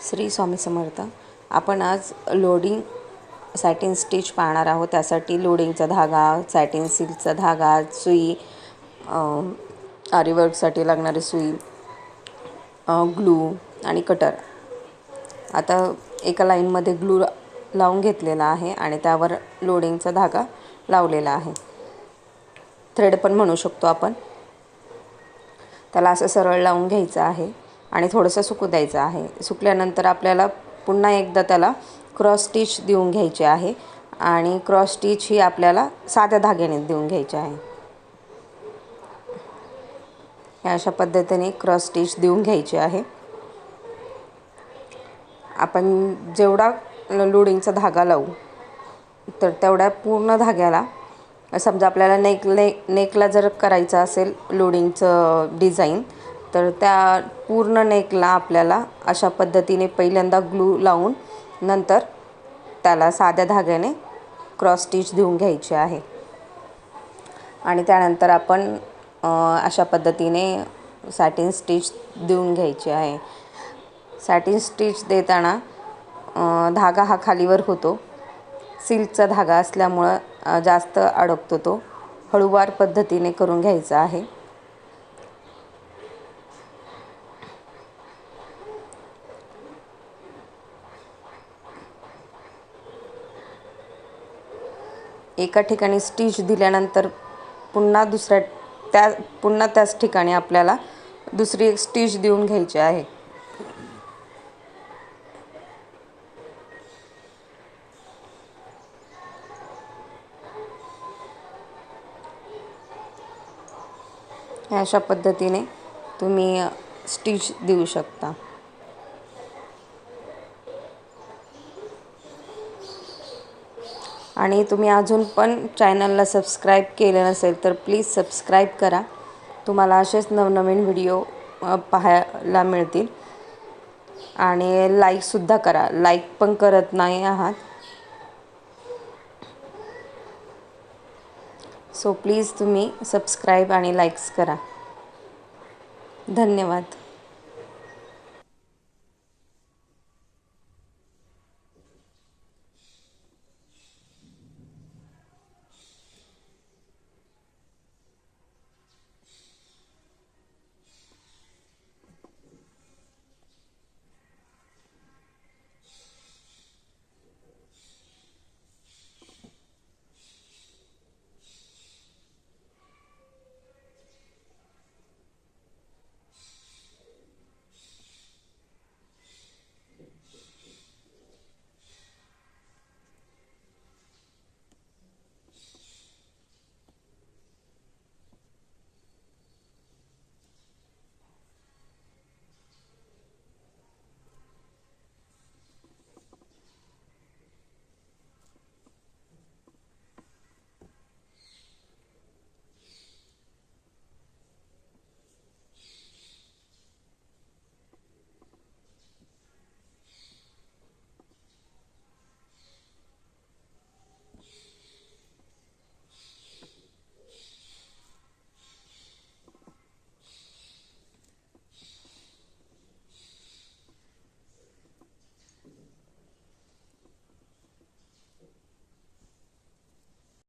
श्री स्वामी समर्थ। आपण आज loading satin stitch पाहणार आहोत। त्यासाठी लोडिंगचा धागा, सॅटिन सिल्कचा धागा, सुई, आरीवर्कसाठी लागणारी सुई, ग्लू आणि कटर। आता एका लाईनमध्ये ग्लू लावून घेतलेला आहे आणि त्यावर लोडिंगचा धागा लावलेला आहे, थ्रेड पण म्हणू शकतो आपण। त्याला असं सरळ लावून घ्यायचं आहे आणि थोडंसं सुकू द्यायचं आहे। सुकल्यानंतर आपल्याला पुन्हा एकदा त्याला क्रॉस स्टिच देऊन घ्यायचे आहे आणि क्रॉस स्टिच ही आपल्याला साध्या धाग्याने देऊन घ्यायची आहे। अशा पद्धतीने क्रॉस स्टिच देऊन घ्यायची आहे। आपण जेवढा लोडिंगचा धागा लावू तर तेवढ्या पूर्ण धाग्याला, समजा आपल्याला नेकला जर करायचं असेल लोडिंगचं डिझाईन, तर त्या पूर्ण नेकला आपल्याला अशा पद्धतीने पहिल्यांदा ग्लू लावून नंतर त्याला साध्या धाग्याने क्रॉस स्टिच देऊन घ्यायची आहे आणि त्यानंतर आपण अशा पद्धतीने सॅटिन स्टिच देऊन घ्यायची आहे। सॅटिन स्टिच देताना धागा हा खालीवर होतो। सिल्कचा धागा असल्यामुळं जास्त अडकतो, तो हळूवार पद्धतीने करून घ्यायचा आहे। एका ठिकाणी स्टिच दिल्यानंतर पुन्हा त्याच ठिकाणी आपल्याला दुसरी एक स्टिच देऊन घ्यायची आहे। अशा पद्धतीने तुम्ही स्टिच देऊ शकता। आणि तुम्ही अजून पण चॅनलला सबस्क्राईब केले नसेल तर प्लीज सबस्क्राईब करा। तुम्हाला असेच नवनवीन व्हिडिओ पाहायला मिळतील। आणि लाईकसुद्धा करा, लाईक पण करत नाही आहात, सो प्लीज तुम्ही सबस्क्राईब आणि लाईक्स करा। धन्यवाद।